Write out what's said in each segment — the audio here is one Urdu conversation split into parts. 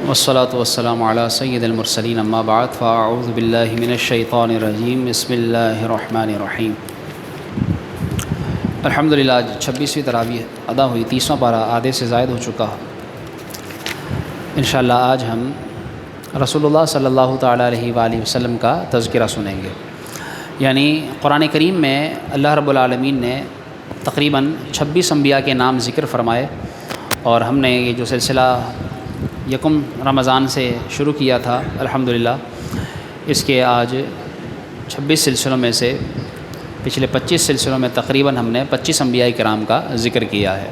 والصلاة والسلام على سید المرسلین اما بعد فاعوذ باللہ من الشیطان الرجیم بسم اللہ الرحمن الرحیم۔ الحمدللہ آج 26ویں تراویح ادا ہوئی، 30واں پارہ آدھے سے زائد ہو چکا۔ انشاءاللہ آج ہم رسول اللہ صلی اللہ تعالیٰ علیہ وآلہ وسلم کا تذکرہ سنیں گے۔ یعنی قرآن کریم میں اللہ رب العالمین نے تقریباً 26 انبیاء کے نام ذکر فرمائے، اور ہم نے یہ جو سلسلہ یکم رمضان سے شروع کیا تھا الحمدللہ، اس کے آج 26 سلسلوں میں سے پچھلے 25 سلسلوں میں تقریباً ہم نے 25 انبیاء کرام کا ذکر کیا ہے۔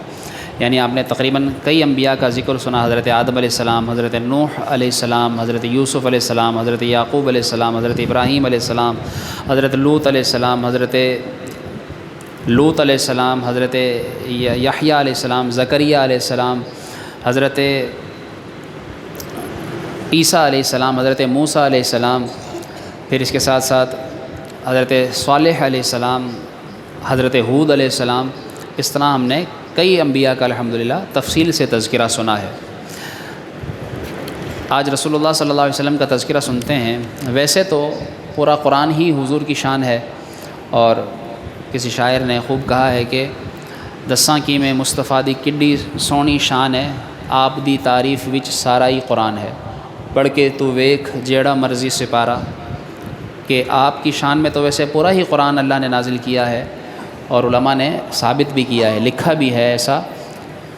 یعنی آپ نے تقریباً کئی انبیاء کا ذکر سنا، حضرت آدم علیہ السلام، حضرت نوح علیہ السلام، حضرت یوسف علیہ السلام، حضرت یعقوب علیہ السلام، حضرت ابراہیم علیہ السلام، حضرت لوط علیہ السلام، حضرت حضرت یحییٰ علیہ السلام، زکریا علیہ السلام، حضرت عیسیٰ علیہ السلام، حضرت موسیٰ علیہ السلام، پھر اس کے ساتھ ساتھ حضرت صالح علیہ السلام، حضرت ہود علیہ السلام۔ اس طرح ہم نے کئی انبیاء کا الحمدللہ تفصیل سے تذکرہ سنا ہے۔ آج رسول اللہ صلی اللہ علیہ وسلم کا تذکرہ سنتے ہیں۔ ویسے تو پورا قرآن ہی حضور کی شان ہے، اور کسی شاعر نے خوب کہا ہے کہ دساں کی میں مصطفیٰ دی کڈی سونی شان ہے، آپ دی تعریف وچ سارا ہی قرآن ہے، پڑھ کے تو ویکھ جیڑا مرضی سپارہ۔ کہ آپ کی شان میں تو ویسے پورا ہی قرآن اللہ نے نازل کیا ہے، اور علماء نے ثابت بھی کیا ہے، لکھا بھی ہے ایسا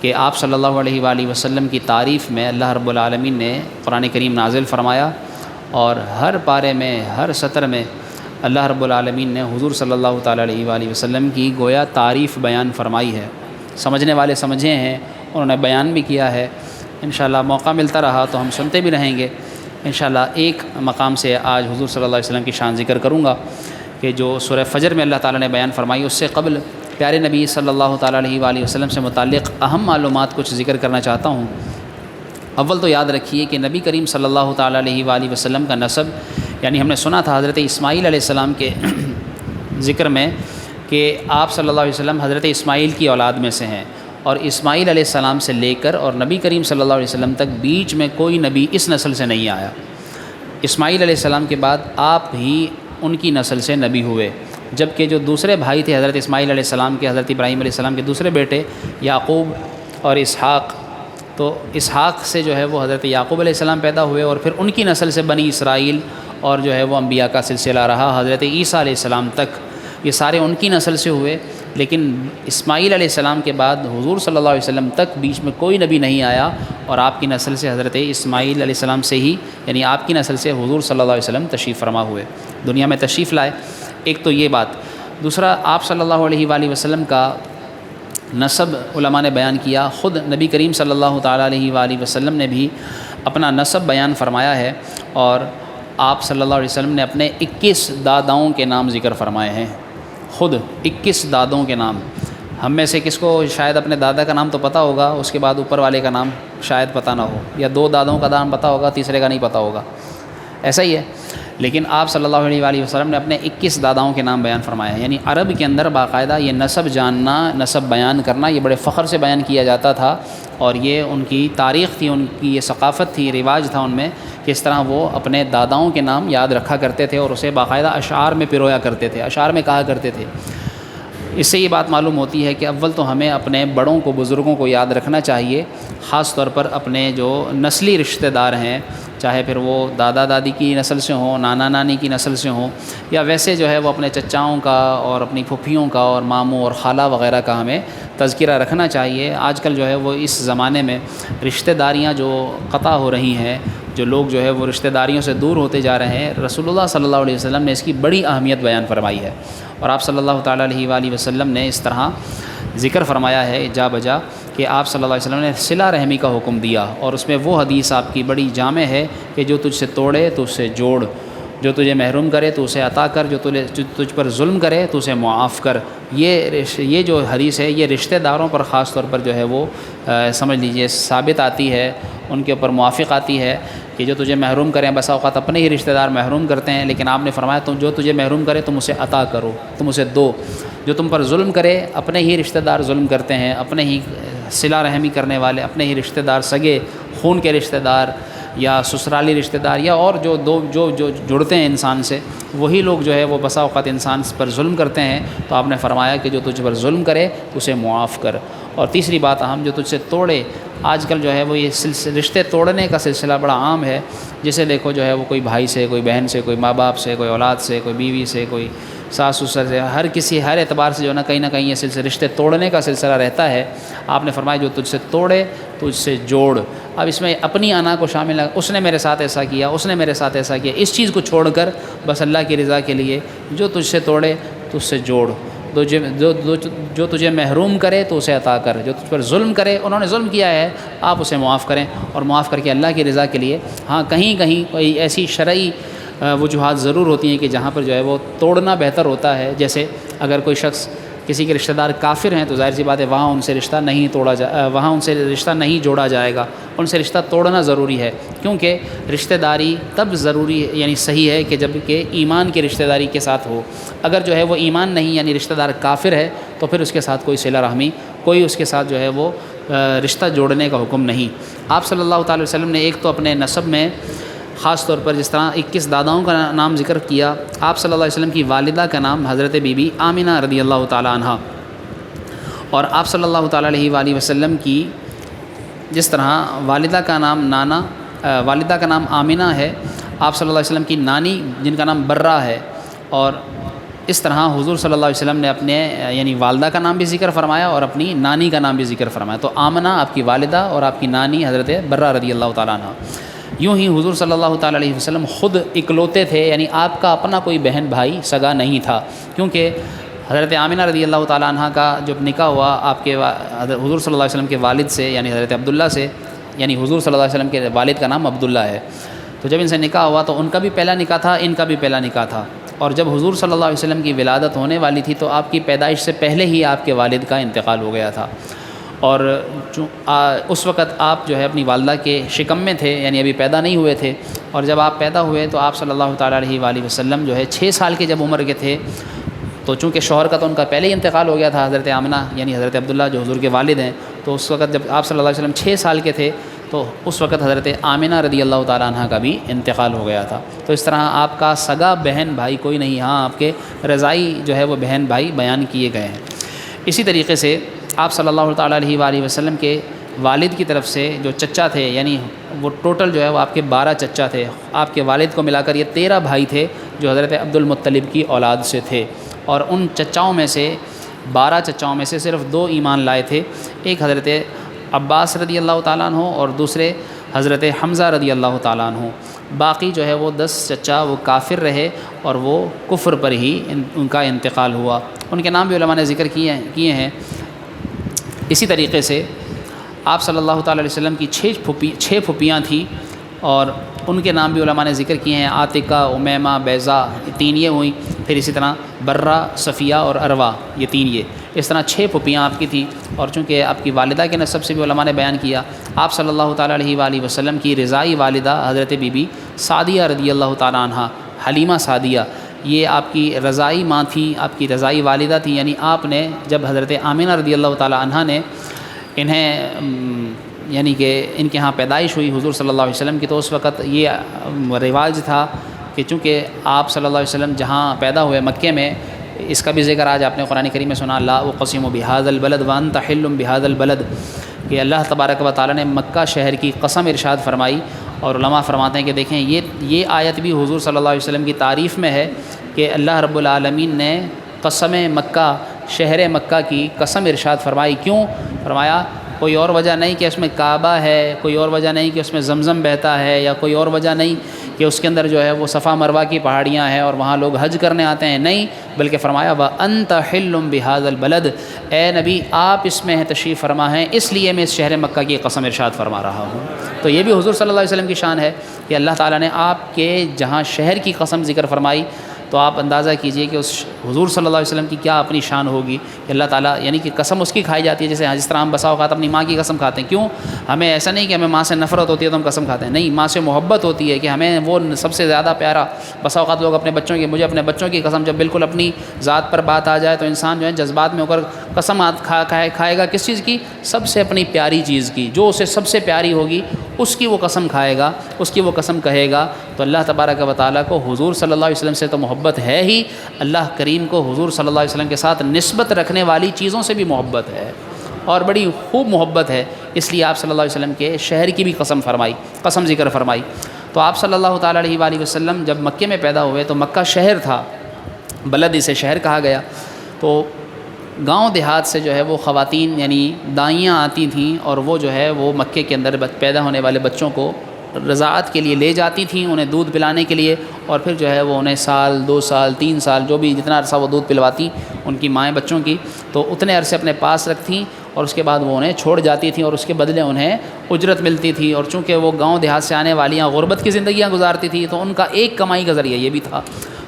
کہ آپ صلی اللہ علیہ وآلہ وسلم کی تعریف میں اللہ رب العالمین نے قرآن کریم نازل فرمایا، اور ہر پارے میں ہر سطر میں اللہ رب العالمین نے حضور صلی اللہ تعالیٰ علیہ وآلہ وسلم کی گویا تعریف بیان فرمائی ہے۔ سمجھنے والے سمجھے ہیں، انہوں نے بیان بھی کیا ہے۔ انشاءاللہ موقع ملتا رہا تو ہم سنتے بھی رہیں گے۔ انشاءاللہ ایک مقام سے آج حضور صلی اللہ علیہ وسلم کی شان ذکر کروں گا کہ جو سورہ فجر میں اللہ تعالیٰ نے بیان فرمائی، اس سے قبل پیارے نبی صلی اللہ تعالیٰ علیہ وآلہ وسلم سے متعلق اہم معلومات کچھ ذکر کرنا چاہتا ہوں۔ اول تو یاد رکھیے کہ نبی کریم صلی اللہ تعالیٰ علیہ وآلہ وسلم کا نسب، یعنی ہم نے سنا تھا حضرت اسماعیل علیہ السلام کے ذکر میں کہ آپ صلی اللہ علیہ وسلم حضرت اسماعیل کی اولاد میں سے ہیں، اور اسماعیل علیہ السلام سے لے کر اور نبی کریم صلی اللہ علیہ وسلم تک بیچ میں کوئی نبی اس نسل سے نہیں آیا۔ اسماعیل علیہ السلام کے بعد آپ ہی ان کی نسل سے نبی ہوئے، جبکہ جو دوسرے بھائی تھے حضرت اسماعیل علیہ السلام کے، حضرت ابراہیم علیہ السلام کے دوسرے بیٹے یعقوب اور اسحاق، تو اسحاق سے جو ہے وہ حضرت یعقوب علیہ السلام پیدا ہوئے، اور پھر ان کی نسل سے بنی اسرائیل اور جو ہے وہ انبیاء کا سلسلہ رہا حضرت عیسیٰ علیہ السلام تک، یہ سارے ان کی نسل سے ہوئے۔ لیکن اسماعیل علیہ السلام کے بعد حضور صلی اللہ علیہ وسلم تک بیچ میں کوئی نبی نہیں آیا، اور آپ کی نسل سے حضرت اسماعیل علیہ السلام سے ہی، یعنی آپ کی نسل سے حضور صلی اللہ علیہ وسلم تشریف فرما ہوئے، دنیا میں تشریف لائے۔ ایک تو یہ بات۔ دوسرا، آپ صلی اللہ علیہ وآلہ وسلم کا نسب علماء نے بیان کیا، خود نبی کریم صلی اللہ تعالیٰ علیہ وآلہ وسلم نے بھی اپنا نسب بیان فرمایا ہے، اور آپ صلی اللہ علیہ وسلم نے اپنے 21 داداؤں کے نام ذکر فرمائے ہیں، خود 21 دادوں کے نام۔ ہم میں سے کس کو شاید اپنے دادا کا نام تو پتہ ہوگا، اس کے بعد اوپر والے کا نام شاید پتہ نہ ہو، یا 2 دادوں کا نام پتہ ہوگا، تیسرے کا نہیں پتہ ہوگا، ایسا ہی ہے۔ لیکن آپ صلی اللہ علیہ وآلہ وسلم نے اپنے 21 داداؤں کے نام بیان فرمائے ہیں۔ یعنی عرب کے اندر باقاعدہ یہ نسب جاننا، نسب بیان کرنا، یہ بڑے فخر سے بیان کیا جاتا تھا، اور یہ ان کی تاریخ تھی، ان کی یہ ثقافت تھی، رواج تھا ان میں کہ اس طرح وہ اپنے داداؤں کے نام یاد رکھا کرتے تھے، اور اسے باقاعدہ اشعار میں پرویا کرتے تھے، اشعار میں کہا کرتے تھے۔ اس سے یہ بات معلوم ہوتی ہے کہ اول تو ہمیں اپنے بڑوں کو، بزرگوں کو یاد رکھنا چاہیے، خاص طور پر اپنے جو نسلی رشتہ دار ہیں، چاہے پھر وہ دادا دادی کی نسل سے ہوں، نانا نانی کی نسل سے ہوں، یا ویسے جو ہے وہ اپنے چچاؤں کا اور اپنی پھپھیوں کا اور ماموں اور خالہ وغیرہ کا ہمیں تذکرہ رکھنا چاہیے۔ آج کل جو ہے وہ اس زمانے میں رشتہ داریاں جو قطع ہو رہی ہیں، جو لوگ جو ہے وہ رشتہ داریوں سے دور ہوتے جا رہے ہیں، رسول اللہ صلی اللہ علیہ وسلم نے اس کی بڑی اہمیت بیان فرمائی ہے، اور آپ صلی اللہ تعالیٰ علیہ وآلہ وسلم نے اس طرح ذکر فرمایا ہے جا بجا کہ آپ صلی اللہ علیہ وسلم نے صلہ رحمی کا حکم دیا، اور اس میں وہ حدیث آپ کی بڑی جامع ہے کہ جو تجھ سے توڑے تو اسے جوڑ، جو تجھے محروم کرے تو اسے عطا کر، جو تجھ پر ظلم کرے تو اسے معاف کر۔ یہ جو حدیث ہے یہ رشتہ داروں پر خاص طور پر جو ہے وہ سمجھ لیجئے ثابت آتی ہے، ان کے اوپر موافق آتی ہے کہ جو تجھے محروم کریں، بسا اوقات اپنے ہی رشتہ دار محروم کرتے ہیں، لیکن آپ نے فرمایا تم جو تجھے محروم کرے تم اسے عطا کرو، تم اسے دو۔ جو تم پر ظلم کرے، اپنے ہی رشتہ دار ظلم کرتے ہیں، اپنے ہی صلہ رحمی کرنے والے، اپنے ہی رشتہ دار، سگے خون کے رشتہ دار یا سسرالی رشتہ دار یا اور جو جڑتے ہیں انسان سے، وہی لوگ جو ہے وہ بسا اوقات انسان پر ظلم کرتے ہیں، تو آپ نے فرمایا کہ جو تجھ پر ظلم کرے اسے معاف کر۔ اور تیسری بات اہم، جو تجھ سے توڑے، آج کل جو ہے وہ یہ رشتے توڑنے کا سلسلہ بڑا عام ہے، جسے دیکھو جو ہے وہ کوئی بھائی سے، کوئی بہن سے، کوئی ماں باپ سے، کوئی اولاد سے، کوئی بیوی سے، کوئی ساس سسر سے، ہر اعتبار سے جو ہے نا کہیں نہ کہیں یہ سلسلہ رشتے توڑنے کا سلسلہ رہتا ہے۔ آپ نے فرمایا جو تجھ سے توڑے تجھ سے جوڑ۔ اب اس میں اپنی انا کو شامل ہے، اس نے میرے ساتھ ایسا کیا، اس نے میرے ساتھ ایسا کیا، اس چیز کو چھوڑ کر بس اللہ کی رضا کے لیے جو تجھ سے توڑے تجھ سے جوڑ، جو تجھے محروم کرے تو اسے عطا کر، جو تجھ پر ظلم کرے، انہوں نے ظلم کیا ہے، آپ اسے معاف کریں، اور معاف کر کے اللہ کی رضا کے لیے۔ ہاں کہیں کہیں کوئی ایسی شرعی وجوہات ضرور ہوتی ہیں کہ جہاں پر جو ہے وہ توڑنا بہتر ہوتا ہے، جیسے اگر کوئی شخص کسی کے رشتہ دار کافر ہیں تو ظاہر سی بات ہے وہاں ان سے رشتہ نہیں جوڑا جائے گا، ان سے رشتہ توڑنا ضروری ہے، کیونکہ رشتہ داری تب ضروری یعنی صحیح ہے کہ جب کہ ایمان کی رشتہ داری کے ساتھ ہو۔ اگر جو ہے وہ ایمان نہیں یعنی رشتہ دار کافر ہے تو پھر اس کے ساتھ کوئی صلہ رحمی، کوئی اس کے ساتھ جو ہے وہ رشتہ جوڑنے کا حکم نہیں۔ آپ صلی اللہ تعالی وسلم نے ایک تو اپنے نسب میں خاص طور پر جس طرح 21 داداؤں کا نام ذکر کیا، آپ صلی اللہ علیہ وسلم کی والدہ کا نام حضرت بی بی آمنہ رضی اللہ تعالی عنہ، اور آپ صلی اللہ تعالی علیہ وآلہ وسلم کی جس طرح والدہ کا نام آمنہ ہے، آپ صلی اللہ علیہ وسلم کی نانی جن کا نام برہ ہے، اور اس طرح حضور صلی اللہ علیہ وسلم نے اپنے یعنی والدہ کا نام بھی ذکر فرمایا اور اپنی نانی کا نام بھی ذکر فرمایا، تو آمنہ آپ کی والدہ اور آپ کی نانی حضرت برہ رضی اللہ تعالیٰ عنہ۔ یوں ہی حضور صلی اللہ تعالیٰ علیہ وسلم خود اکلوتے تھے، یعنی آپ کا اپنا کوئی بہن بھائی سگا نہیں تھا، کیونکہ حضرت آمنہ رضی اللہ تعالیٰ عنہ کا جب نکاح ہوا آپ کے حضور صلی اللہ علیہ وسلم کے والد سے یعنی حضرت عبداللہ سے، یعنی حضور صلی اللہ علیہ وسلم کے والد کا نام عبداللہ ہے، تو جب ان سے نکاح ہوا تو ان کا بھی پہلا نکاح تھا، ان کا بھی پہلا نکاح تھا، اور جب حضور صلی اللہ علیہ وسلم کی ولادت ہونے والی تھی تو آپ کی پیدائش سے پہلے ہی آپ کے والد کا انتقال ہو گیا تھا، اور اس وقت آپ جو ہے اپنی والدہ کے شکم میں تھے، یعنی ابھی پیدا نہیں ہوئے تھے، اور جب آپ پیدا ہوئے تو آپ صلی اللہ تعالیٰ علیہ وآلہ وسلم جو ہے 6 سال کے جب عمر کے تھے، تو چونکہ شوہر کا تو ان کا پہلے ہی انتقال ہو گیا تھا حضرت آمنہ یعنی حضرت عبداللہ جو حضور کے والد ہیں، تو اس وقت جب آپ صلی اللہ علیہ وسلم 6 سال کے تھے تو اس وقت حضرت آمنہ رضی اللہ تعالیٰ عنہ کا بھی انتقال ہو گیا تھا، تو اس طرح آپ کا سگا بہن بھائی کوئی نہیں، ہاں آپ کے رضائی جو ہے وہ بہن بھائی بیان کیے گئے ہیں۔ اسی طریقے سے آپ صلی اللہ تعالیٰ علیہ وآلہ وسلم کے والد کی طرف سے جو چچا تھے، یعنی وہ ٹوٹل جو ہے وہ آپ کے 12 چچا تھے، آپ کے والد کو ملا کر یہ 13 بھائی تھے جو حضرت عبد المطلب کی اولاد سے تھے، اور ان چچاؤں میں سے 12 چچاؤں میں سے صرف 2 ایمان لائے تھے، ایک حضرت عباس رضی اللہ تعالیٰ عنہ اور دوسرے حضرت حمزہ رضی اللہ تعالیٰ عنہ، باقی جو ہے وہ 10 چچا وہ کافر رہے اور وہ کفر پر ہی ان کا انتقال ہوا، ان کے نام بھی علماء نے ذکر کیے ہیں۔ اسی طریقے سے آپ صلی اللہ تعالیٰ علیہ وسلم کی 6 پھوپھیاں تھیں، اور ان کے نام بھی علماء نے ذکر کیے ہیں، عاتقہ، امیمہ، بیضا، 3 یہ ہوئیں، پھر اسی طرح برہ، صفیہ اور اروا، یہ 3 اس طرح 6 پھوپھیاں آپ کی تھیں، اور چونکہ آپ کی والدہ کے نسب سے بھی علماء نے بیان کیا، آپ صلی اللہ تعالیٰ علیہ وآلہ وسلم کی رضائی والدہ حضرت بی بی سعدیہ رضی اللہ تعالیٰ عنہ، حلیمہ سعدیہ، یہ آپ کی رضائی ماں تھیں، آپ کی رضائی والدہ تھیں، یعنی آپ نے جب حضرت آمنہ رضی اللہ تعالیٰ عنہ نے انہیں یعنی کہ ان کے ہاں پیدائش ہوئی حضور صلی اللہ علیہ وسلم کی، تو اس وقت یہ رواج تھا کہ چونکہ آپ صلی اللہ علیہ وسلم جہاں پیدا ہوئے مکے میں، اس کا بھی ذکر آج آپ نے قرآن کریم میں سنا، لا اقسم بہذا البلد وانت حل بہذا البلد، کہ اللہ تبارک و تعالیٰ نے مکہ شہر کی قسم ارشاد فرمائی، اور علماء فرماتے ہیں کہ دیکھیں یہ آیت بھی حضور صلی اللہ علیہ وسلم کی تعریف میں ہے کہ اللہ رب العالمین نے قسم مکہ، شہر مکہ کی قسم ارشاد فرمائی، کیوں فرمایا؟ کوئی اور وجہ نہیں کہ اس میں کعبہ ہے، کوئی اور وجہ نہیں کہ اس میں زمزم بہتا ہے، یا کوئی اور وجہ نہیں کہ اس کے اندر جو ہے وہ صفا مروہ کی پہاڑیاں ہیں اور وہاں لوگ حج کرنے آتے ہیں، نہیں، بلکہ فرمایا وَأَنْتَ حِلٌّ بِهَذَا الْبَلَدِ، اے نبی آپ اس میں تشریف فرما ہیں، اس لیے میں اس شہر مکہ کی قسم ارشاد فرما رہا ہوں۔ تو یہ بھی حضور صلی اللہ علیہ وسلم کی شان ہے کہ اللہ تعالیٰ نے آپ کے جہاں شہر کی قسم ذکر فرمائی، تو آپ اندازہ کیجئے کہ اس حضور صلی اللہ علیہ وسلم کی کیا اپنی شان ہوگی کہ اللہ تعالیٰ یعنی کہ قسم اس کی کھائی جاتی ہے، جس طرح ہم بسا اوقات اپنی ماں کی قسم کھاتے ہیں، کیوں؟ ہمیں ایسا نہیں کہ ہمیں ماں سے نفرت ہوتی ہے تو ہم قسم کھاتے ہیں، نہیں، ماں سے محبت ہوتی ہے کہ ہمیں وہ سب سے زیادہ پیارا، بسا اوقات لوگ اپنے بچوں کی، مجھے اپنے بچوں کی قسم، جب بالکل اپنی ذات پر بات آ جائے تو انسان جو ہے جذبات میں ہو کر قسم کھائے گا کس چیز کی؟ سب سے اپنی پیاری چیز کی، جو اسے سب سے پیاری ہوگی اس کی وہ قسم کھائے گا، اس کی وہ قسم کہے گا، تو اللہ تبارک و تعالیٰ کو حضور صلی اللہ علیہ وسلم سے تو محبت ہے ہی، اللہ کریم کو حضور صلی اللہ علیہ وسلم کے ساتھ نسبت رکھنے والی چیزوں سے بھی محبت ہے، اور بڑی خوب محبت ہے۔ اس لیے آپ صلی اللہ علیہ وسلم کے شہر کی بھی قسم ذکر فرمائی۔ تو آپ صلی اللہ تعالیٰ علیہ وآلہ وسلم جب مکے میں پیدا ہوئے تو مکہ شہر تھا، بلد اسے شہر کہا گیا، تو گاؤں دیہات سے جو ہے وہ خواتین یعنی دائیاں آتی تھیں، اور وہ جو ہے وہ مکے کے اندر پیدا ہونے والے بچوں کو رضاعت کے لیے لے جاتی تھیں، انہیں دودھ پلانے کے لیے، اور پھر جو ہے وہ انہیں سال 2 سال 3 سال جو بھی جتنا عرصہ وہ دودھ پلواتی ان کی مائیں بچوں کی، تو اتنے عرصے اپنے پاس رکھتیں، اور اس کے بعد وہ انہیں چھوڑ جاتی تھیں، اور اس کے بدلے انہیں اجرت ملتی تھی۔ اور چونکہ وہ گاؤں دیہات سے آنے والیاں غربت کی زندگیاں گزارتی تھیں، تو ان کا ایک کمائی کا ذریعہ یہ بھی تھا۔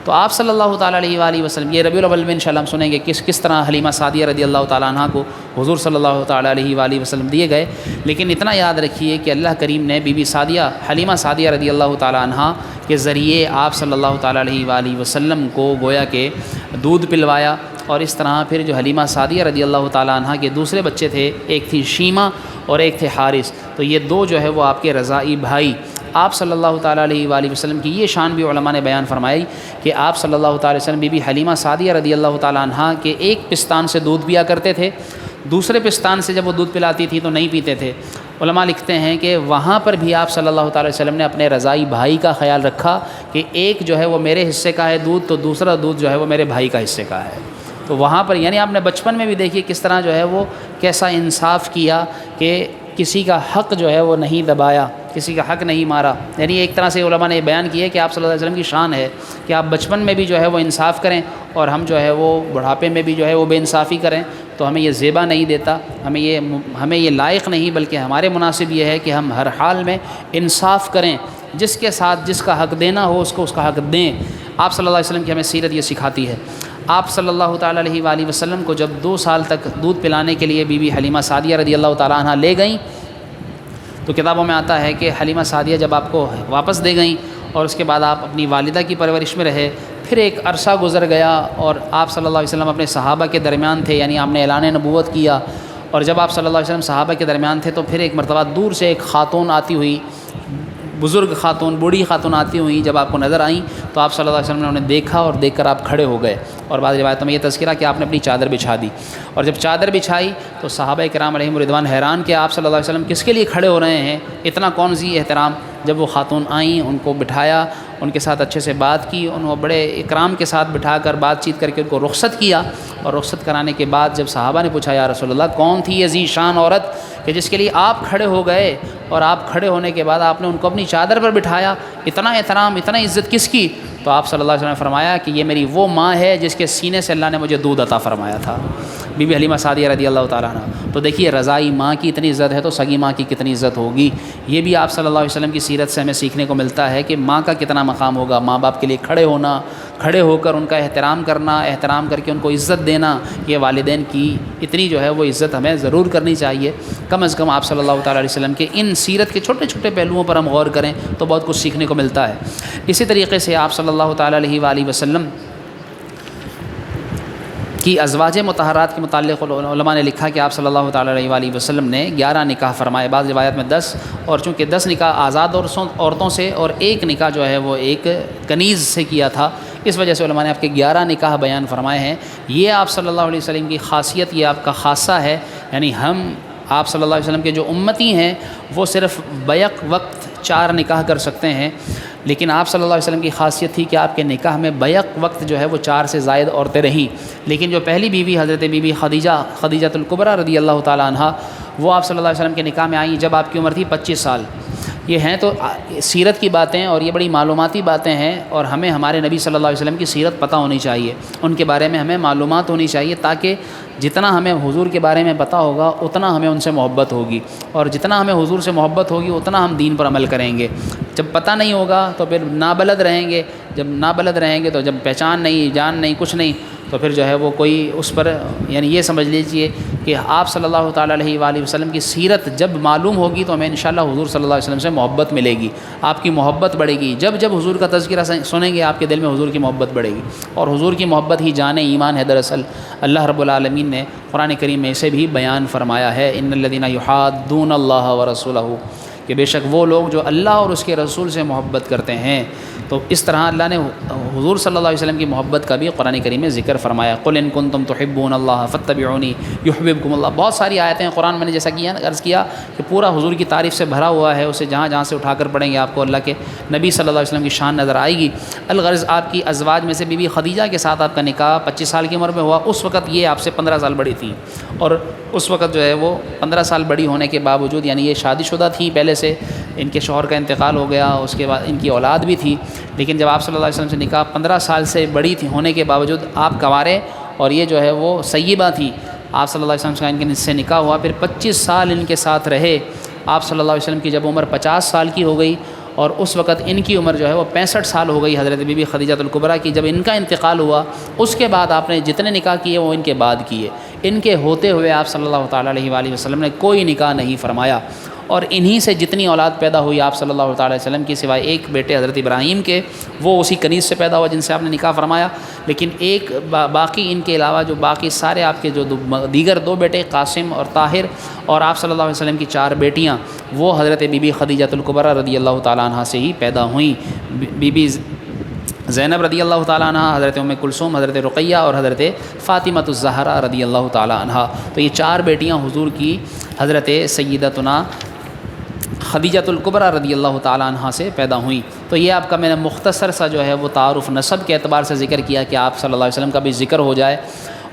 تو آپ صلی اللہ تعالیٰ علیہ وآلہ وسلم، یہ ربیع الاول میں انشاءاللہ ہم سنیں گے کس طرح حلیمہ سعدیہ رضی اللہ تعالیٰ عنہ کو حضور صلی اللہ تعالیٰ علیہ وآلہ وسلم دیے گئے، لیکن اتنا یاد رکھیے کہ اللہ کریم نے بی بی سعدیہ حلیمہ سعدیہ رضی اللہ تعالیٰ عنہ کے ذریعے آپ صلی اللہ تعالیٰ علیہ وآلہ وسلم کو گویا کہ دودھ پلوایا، اور اس طرح پھر جو حلیمہ سعدیہ رضی اللہ تعالیٰ عنہ کے دوسرے بچے تھے، ایک تھی شیمہ اور ایک تھے حارث، تو یہ دو جو ہے وہ آپ کے رضائی بھائی۔ آپ صلی اللہ تعالیٰ علیہ وآلہ وسلم کی یہ شان بھی علماء نے بیان فرمائی کہ آپ صلی اللہ تعالیٰ علیہ وسلم بی بی حلیمہ سعدیہ رضی اللہ تعالیٰ عنہ کے ایک پستان سے دودھ پیا کرتے تھے، دوسرے پستان سے جب وہ دودھ پلاتی تھی تو نہیں پیتے تھے۔ علماء لکھتے ہیں کہ وہاں پر بھی آپ صلی اللہ تعالیٰ علیہ وسلم نے اپنے رضائی بھائی کا خیال رکھا کہ ایک جو ہے وہ میرے حصے کا ہے دودھ، تو دوسرا دودھ جو ہے وہ میرے بھائی کا حصے کا ہے۔ تو وہاں پر یعنی آپ نے بچپن میں بھی دیکھیے کس طرح جو ہے وہ کیسا انصاف کیا کہ کسی کا حق جو ہے وہ نہیں دبایا، کسی کا حق نہیں مارا۔ یعنی ایک طرح سے علماء نے بیان کیا کہ آپ صلی اللہ علیہ وسلم کی شان ہے کہ آپ بچپن میں بھی جو ہے وہ انصاف کریں، اور ہم جو ہے وہ بڑھاپے میں بھی جو ہے وہ بے انصافی کریں، تو ہمیں یہ زیبا نہیں دیتا، ہمیں یہ لائق نہیں، بلکہ ہمارے مناسب یہ ہے کہ ہم ہر حال میں انصاف کریں، جس کے ساتھ جس کا حق دینا ہو اس کو اس کا حق دیں۔ آپ صلی اللہ علیہ وسلم کی ہمیں سیرت یہ سکھاتی ہے۔ آپ صلی اللہ تعالیٰ علیہ وآلہ وسلم کو جب 2 سال تک دودھ پلانے کے لیے بی بی حلیمہ سعدیہ رضی اللہ تعالیٰ عنہ لے گئیں، تو کتابوں میں آتا ہے کہ حلیمہ سعدیہ جب آپ کو واپس دے گئیں اور اس کے بعد آپ اپنی والدہ کی پرورش میں رہے، پھر ایک عرصہ گزر گیا اور آپ صلی اللہ علیہ وسلم اپنے صحابہ کے درمیان تھے، یعنی آپ نے اعلان نبوت کیا، اور جب آپ صلی اللہ علیہ وسلم صحابہ کے درمیان تھے تو پھر ایک مرتبہ دور سے ایک خاتون آتی ہوئی، بزرگ خاتون، بوڑھی خاتون آتی ہوئی جب آپ کو نظر آئیں تو آپ صلی اللہ علیہ وسلم نے انہیں دیکھا، اور دیکھ کر آپ کھڑے ہو گئے، اور بعض روایتوں میں یہ تذکرہ کہ آپ نے اپنی چادر بچھا دی، اور جب چادر بچھائی تو صحابہ کرام علیہم رضوان حیران کہ آپ صلی اللہ علیہ وسلم کس کے لیے کھڑے ہو رہے ہیں، اتنا کون سی احترام۔ جب وہ خاتون آئیں، ان کو بٹھایا، ان کے ساتھ اچھے سے بات کی، انہوں بڑے اکرام کے ساتھ بٹھا کر بات چیت کر کے ان کو رخصت کیا، اور رخصت کرانے کے بعد جب صحابہ نے پوچھا یا رسول اللہ کون تھی یہ ذی شان عورت کہ جس کے لیے آپ کھڑے ہو گئے، اور آپ کھڑے ہونے کے بعد آپ نے ان کو اپنی چادر پر بٹھایا، اتنا احترام اتنا عزت کس کی؟ تو آپ صلی اللہ علیہ وسلم نے فرمایا کہ یہ میری وہ ماں ہے جس کے سینے سے اللہ نے مجھے دودھ عطا فرمایا تھا، بی بی حلیمہ سعدیہ رضی اللہ تعالیٰ عنہ۔ تو دیکھیے رضائی ماں کی اتنی عزت ہے تو سگی ماں کی کتنی عزت ہوگی۔ یہ بھی آپ صلی اللہ علیہ وسلم کی سیرت سے ہمیں سیکھنے کو ملتا ہے کہ ماں کا کتنا مقام ہوگا، ماں باپ کے لیے کھڑے ہونا، کھڑے ہو کر ان کا احترام کرنا، احترام کر کے ان کو عزت دینا، یہ والدین کی اتنی جو ہے وہ عزت ہمیں ضرور کرنی چاہیے۔ کم از کم آپ صلی اللہ تعالیٰ علیہ وسلم کے ان سیرت کے چھوٹے چھوٹے پہلوؤں پر ہم غور کریں تو بہت کچھ سیکھنے کو ملتا ہے۔ اسی طریقے سے آپ صلی اللہ تعالیٰ علیہ وآلہ وسلم کی ازواج مطہرات کے متعلق علماء نے لکھا کہ آپ صلی اللہ تعالیٰ علیہ وآلہ وسلم نے 11 نکاح فرمائے، بعض روایت میں 10، اور چونکہ 10 نکاح آزاد عورتوں سے اور ایک نکاح جو ہے وہ ایک کنیز سے کیا تھا، اس وجہ سے علماء نے آپ کے 11 نکاح بیان فرمائے ہیں۔ یہ آپ صلی اللہ علیہ وسلم کی خاصیت، یہ آپ کا خاصہ ہے، یعنی ہم آپ صلی اللہ علیہ وسلم کے جو امتی ہیں وہ صرف بیک وقت 4 نکاح کر سکتے ہیں، لیکن آپ صلی اللہ علیہ وسلم کی خاصیت تھی کہ آپ کے نکاح میں بیک وقت جو ہے وہ 4 سے زائد عورتیں رہیں۔ لیکن جو پہلی بیوی حضرت بی بی خدیجہ الکبریٰ رضی اللہ تعالیٰ عنہ، وہ آپ صلی اللہ علیہ وسلم کے نکاح میں آئیں جب آپ کی عمر تھی 25 سال۔ یہ ہیں تو سیرت کی باتیں اور یہ بڑی معلوماتی باتیں ہیں، اور ہمیں ہمارے نبی صلی اللہ علیہ وسلم کی سیرت پتہ ہونی چاہیے، ان کے بارے میں ہمیں معلومات ہونی چاہیے، تاکہ جتنا ہمیں حضور کے بارے میں پتہ ہوگا اتنا ہمیں ان سے محبت ہوگی، اور جتنا ہمیں حضور سے محبت ہوگی اتنا ہم دین پر عمل کریں گے۔ جب پتہ نہیں ہوگا تو پھر نابلد رہیں گے، جب نابلد رہیں گے تو جب پہچان نہیں، جان نہیں، کچھ نہیں، تو پھر جو ہے وہ کوئی اس پر، یعنی یہ سمجھ لیجئے کہ آپ صلی اللہ تعالیٰ علیہ وآلہ وسلم کی سیرت جب معلوم ہوگی تو ہمیں انشاءاللہ حضور صلی اللہ علیہ وسلم سے محبت ملے گی، آپ کی محبت بڑھے گی۔ جب جب حضور کا تذکرہ سنیں گے آپ کے دل میں حضور کی محبت بڑھے گی، اور حضور کی محبت ہی جان ایمان ہے۔ دراصل اللہ رب العالمین نے قرآن کریم میں اسے بھی بیان فرمایا ہے، ان الذین یحادون اللہ ورسولہ، کہ بے شک وہ لوگ جو اللہ اور اس کے رسول سے محبت کرتے ہیں۔ تو اس طرح اللہ نے حضور صلی اللہ علیہ وسلم کی محبت کا بھی قرآن کریم میں ذکر فرمایا، قل ان کنتم تحبون اللہ فاتبعونی یحببکم اللہ۔ بہت ساری آیتیں قرآن میں نے جیسا کیا عرض کیا کہ پورا حضور کی تعریف سے بھرا ہوا ہے، اسے جہاں جہاں سے اٹھا کر پڑھیں گے آپ کو اللہ کے نبی صلی اللہ علیہ وسلم کی شان نظر آئے گی۔ الغرض آپ کی ازواج میں سے بی بی خدیجہ کے ساتھ آپ کا نکاح 25 سال کی عمر میں ہوا، اس وقت یہ آپ سے 15 سال بڑی تھیں، اور اس وقت جو ہے وہ 15 سال بڑی ہونے کے باوجود، یعنی یہ شادی شدہ تھیں پہلے سے، ان کے شوہر کا انتقال ہو گیا، اس کے بعد ان کی اولاد بھی تھی، لیکن جب آپ صلی اللہ علیہ وسلم سے نکاح 15 سال سے بڑی تھی ہونے کے باوجود آپ کنوارے، اور یہ جو ہے وہ سیبہ تھیں۔ آپ صلی اللہ علیہ وسلم کا ان کے سے نکاح ہوا، پھر 25 سال ان کے ساتھ رہے۔ آپ صلی اللہ علیہ وسلم کی جب عمر 50 سال کی ہو گئی، اور اس وقت ان کی عمر جو ہے وہ 65 سال ہو گئی حضرت بی بی خدیجہ الکبریٰ کی، جب ان کا انتقال ہوا اس کے بعد آپ نے جتنے نکاح کیے وہ ان کے بعد کیے، ان کے ہوتے ہوئے آپ صلی اللہ تعالیٰ علیہ وآلہ وسلم نے کوئی نکاح نہیں فرمایا، اور انہی سے جتنی اولاد پیدا ہوئی آپ صلی اللہ تعالیٰ علیہ وسلم کی، سوائے ایک بیٹے حضرت ابراہیم کے، وہ اسی کنیز سے پیدا ہوا جن سے آپ نے نکاح فرمایا، لیکن ایک باقی ان کے علاوہ جو باقی سارے آپ کے جو دیگر 2 بیٹے قاسم اور طاہر، اور آپ صلی اللہ علیہ وسلم کی 4 بیٹیاں، وہ حضرت بی بی خدیجہ الکبریٰ رضی اللہ تعالیٰ عنہ سے ہی پیدا ہوئیں۔ بی بی زینب رضی اللہ تعالیٰ عنہ، حضرت ام کلثوم، حضرت رقیہ اور حضرت فاطمۃ الزہرا رضی اللہ تعالیٰ عنہ۔ تو یہ 4 بیٹیاں حضور کی حضرت سیدتنا خدیجہ الکبریٰ رضی اللہ تعالیٰ عنہ سے پیدا ہوئیں۔ تو یہ آپ کا میں نے مختصر سا جو ہے وہ تعارف نسب کے اعتبار سے ذکر کیا کہ آپ صلی اللہ علیہ وسلم کا بھی ذکر ہو جائے،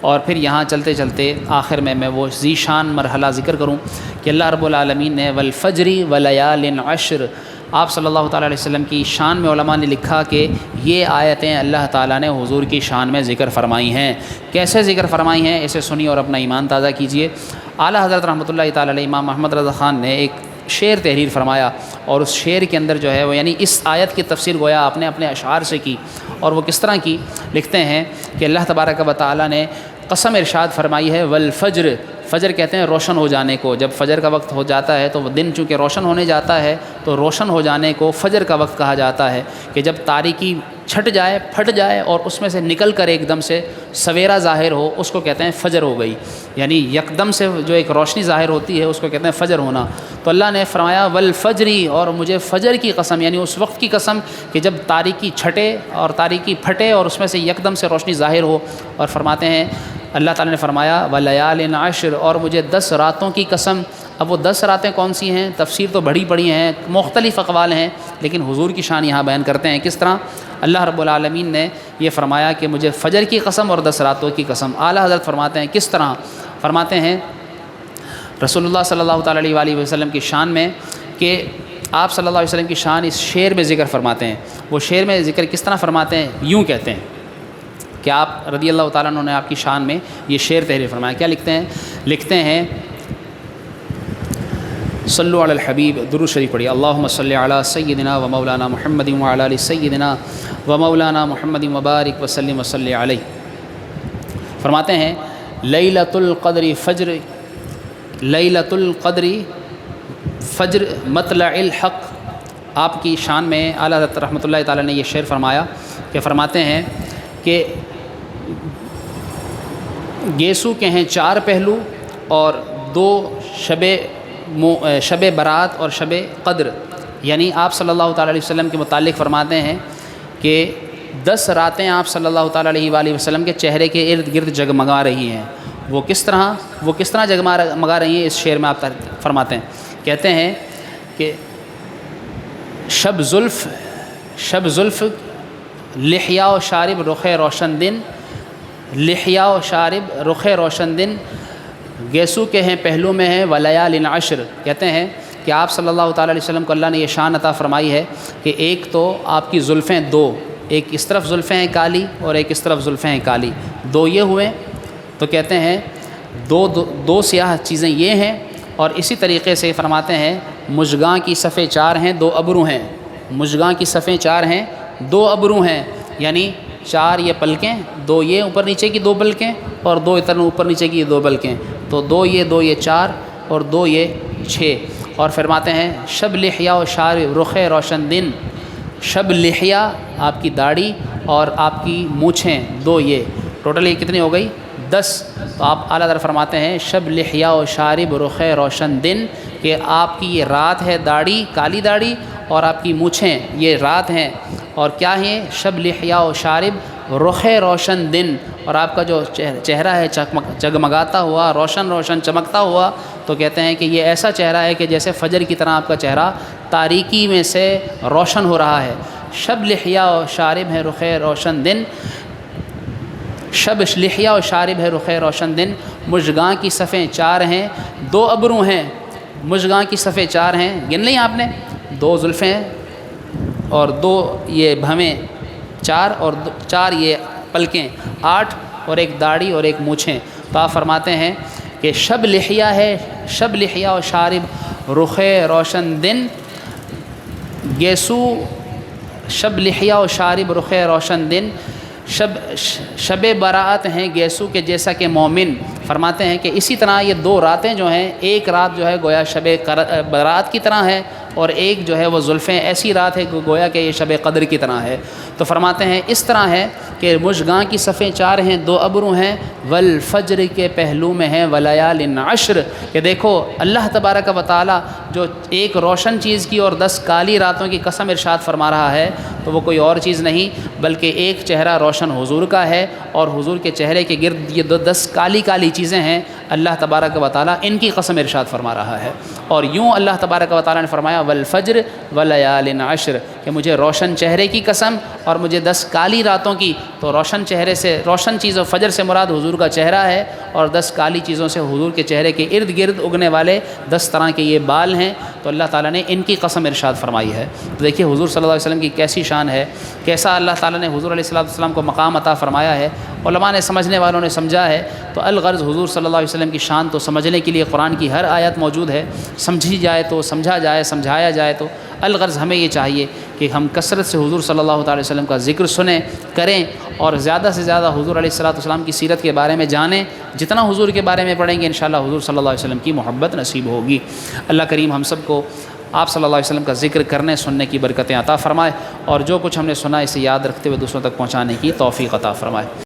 اور پھر یہاں چلتے چلتے آخر میں وہ ذی شان مرحلہ ذکر کروں کہ اللہ رب العالمین نے والفجر ولیال عشر، آپ صلی اللہ تعالیٰ علیہ وسلم کی شان میں علماء نے لکھا کہ یہ آیتیں اللہ تعالیٰ نے حضور کی شان میں ذکر فرمائی ہیں۔ کیسے ذکر فرمائی ہیں اسے سنیے اور اپنا ایمان تازہ کیجیے۔ اعلیٰ حضرت رحمۃ اللہ تعالیٰ علیہ امام محمد رضا خان نے ایک شعر تحریر فرمایا، اور اس شعر کے اندر جو ہے وہ یعنی اس آیت کی تفسیر گویا آپ نے اپنے اشعار سے کی، اور وہ کس طرح کی، لکھتے ہیں کہ اللہ تبارک و تعالیٰ نے قسم ارشاد فرمائی ہے والفجر، فجر کہتے ہیں روشن ہو جانے کو، جب فجر کا وقت ہو جاتا ہے تو وہ دن چونکہ روشن ہونے جاتا ہے تو روشن ہو جانے کو فجر کا وقت کہا جاتا ہے، کہ جب تاریکی چھٹ جائے، پھٹ جائے، اور اس میں سے نکل کر ایک دم سے سویرا ظاہر ہو، اس کو کہتے ہیں فجر ہو گئی، یعنی یکدم سے جو ایک روشنی ظاہر ہوتی ہے اس کو کہتے ہیں فجر ہونا۔ تو اللہ نے فرمایا والفجری، اور مجھے فجر کی قسم، یعنی اس وقت کی قسم کہ جب تاریکی چھٹے اور تاریکی پھٹے اور اس میں سے یکدم سے روشنی ظاہر ہو، اور فرماتے ہیں اللہ تعالیٰ نے فرمایا ولیال عشر، اور مجھے 10 راتوں کی قسم۔ اب وہ 10 راتیں کون سی ہیں؟ تفسیر تو بڑی بڑی ہیں، مختلف اقوال ہیں، لیکن حضور کی شان یہاں بیان کرتے ہیں کس طرح۔ اللہ رب العالمین نے یہ فرمایا کہ مجھے فجر کی قسم اور 10 راتوں کی قسم۔ اعلیٰ حضرت فرماتے ہیں کس طرح، فرماتے ہیں رسول اللہ صلی اللہ تعالیٰ علیہ وآلہ وسلم کی شان میں کہ آپ صلی اللہ علیہ وسلم کی شان اس شعر میں ذکر فرماتے ہیں۔ وہ شعر میں ذکر کس طرح فرماتے ہیں؟ یوں کہتے ہیں کہ آپ رضی اللہ تعالیٰ عنہ نے آپ کی شان میں یہ شعر تحریر فرمایا۔ کیا لکھتے ہیں؟ لکھتے ہیں صلو علی الحبیب، درود شریف پڑھیے، اللہم صلی علی سیدنا و مولانا محمد وعلی آل سیدنا و مولانا محمد وبارک وسلم وصلی علیہ۔ فرماتے ہیں لیلۃ القدر فجر، لیلۃ القدر فجر مطلع الحق، آپ کی شان میں اعلیٰ حضرت رحمۃ اللہ تعالیٰ نے یہ شعر فرمایا کہ فرماتے ہیں کہ گیسو کے ہیں 4 پہلو، اور 2 شب برات اور شب قدر، یعنی آپ صلی اللہ تعالیٰ علیہ وسلم کے متعلق فرماتے ہیں کہ 10 راتیں آپ صلی اللہ تعالیٰ علیہ وآلہ وسلم کے چہرے کے ارد گرد جگمگا رہی ہیں۔ وہ کس طرح جگمگا رہی ہیں؟ اس شعر میں آپ فرماتے ہیں، کہتے ہیں کہ شب زلف لحیا و شارب رخ روشن دن، لحیا و شارب رخ روشن دن، گیسو کے ہیں پہلو میں ہیں ولیال عشر، کہتے ہیں کہ آپ صلی اللہ تعالیٰ علیہ وسلم کو اللہ نے یہ شان عطا فرمائی ہے کہ ایک تو آپ کی زلفیں 2، ایک اس طرف زلفیں ہیں کالی اور ایک اس طرف زلفیں ہیں کالی، 2 یہ ہوئے، تو کہتے ہیں دو سیاہ چیزیں یہ ہیں، اور اسی طریقے سے فرماتے ہیں مژگاں کی صفیں 4 ہیں، 2 ابرو ہیں، مژگاں کی صفیں 4 ہیں، 2 ابرو ہیں، یعنی 4 یہ پلکیں، 2 یہ اوپر نیچے کی 2 پلکیں، اور 2 اتنا اوپر نیچے کی 2 پلکیں، تو 2 یہ 4 اور 2 یہ 6۔ اور فرماتے ہیں شب لحیا و شارب رخ روشن دن، شب لحیا آپ کی داڑھی اور آپ کی مونچھیں 2، یہ ٹوٹل یہ کتنی ہو گئی؟ 10۔ تو آپ اعلیٰ حضرت فرماتے ہیں شب لحیا و شارب رخ روشن دن، کہ آپ کی یہ رات ہے، داڑھی کالی داڑھی، اور آپ کی مونچھیں یہ رات ہیں، اور کیا ہیں؟ شب لحیہ و شارب، رخ روشن دن، اور آپ کا جو چہرہ ہے جگمگاتا ہوا، روشن روشن چمکتا ہوا، تو کہتے ہیں کہ یہ ایسا چہرہ ہے کہ جیسے فجر کی طرح آپ کا چہرہ تاریکی میں سے روشن ہو رہا ہے۔ شب لحیہ و شارب ہے رخ روشن دن، شب لحیہ و شارب ہے رخ روشن دن، مژگاں کی صفیں 4 ہیں، 2 ابرو ہیں، مژگاں کی صفیں 4 ہیں، گن لیں آپ نے، 2 زلفیں اور 2 یہ بھویں 4، اور 4 یہ پلکیں 8، اور ایک داڑھی اور ایک مونچھیں۔ تو آپ فرماتے ہیں کہ شب لحیہ ہے، شب لحیہ و شارب رخ روشن دن، گیسو شب لحیہ و شارب رخ روشن دن، شب براعت ہیں گیسو کے جیسا کہ مومن۔ فرماتے ہیں کہ اسی طرح یہ 2 راتیں جو ہیں، ایک رات جو ہے گویا شب برات کی طرح ہے، اور ایک جو ہے وہ زلفیں ایسی رات ہے کہ گویا کہ یہ شب قدر کی طرح ہے۔ تو فرماتے ہیں اس طرح ہے کہ مژگاں کی صفیں 4 ہیں، 2 ابرو ہیں، والفجر کے پہلو میں ہیں، ولیال عشر، کہ دیکھو اللہ تبارک و تعالی جو ایک روشن چیز کی اور 10 کالی راتوں کی قسم ارشاد فرما رہا ہے، تو وہ کوئی اور چیز نہیں بلکہ ایک چہرہ روشن حضور کا ہے، اور حضور کے چہرے کے گرد یہ 10 کالی کالی چیزیں ہیں، اللہ تبارک و تعالی ان کی قسم ارشاد فرما رہا ہے۔ اور یوں اللہ تبارک و تعالی نے فرمایا والفجر ولیال عشر، کہ مجھے روشن چہرے کی قسم اور مجھے 10 کالی راتوں کی۔ تو روشن چہرے سے، روشن چیزوں فجر سے مراد حضور کا چہرہ ہے، اور 10 کالی چیزوں سے حضور کے چہرے کے ارد گرد اگنے والے 10 طرح کے یہ بال ہیں، تو اللہ تعالیٰ نے ان کی قسم ارشاد فرمائی ہے۔ تو دیکھیے حضور صلی اللہ علیہ وسلم کی کیسی شان ہے، کیسا اللہ تعالیٰ نے حضور علیہ السلام کو مقام عطا فرمایا ہے، علماء نے، سمجھنے والوں نے سمجھا ہے۔ تو الغرض حضور صلی اللہ علیہ وسلم کی شان تو سمجھنے کے لیے قرآن کی ہر آیت موجود ہے، سمجھی جائے تو، سمجھا جائے، سمجھایا جائے تو الغرض ہمیں یہ چاہیے کہ ہم کثرت سے حضور صلی اللہ علیہ وسلم کا ذکر سنیں، کریں، اور زیادہ سے زیادہ حضور علیہ السلام کی سیرت کے بارے میں جانیں۔ جتنا حضور کے بارے میں پڑھیں گے انشاءاللہ حضور صلی اللہ علیہ وسلم کی محبت نصیب ہوگی۔ اللہ کریم ہم سب کو آپ صلی اللہ علیہ وسلم کا ذکر کرنے سننے کی برکتیں عطا فرمائے، اور جو کچھ ہم نے سنا اسے یاد رکھتے ہوئے دوسروں تک پہنچانے کی توفیق عطا فرمائے۔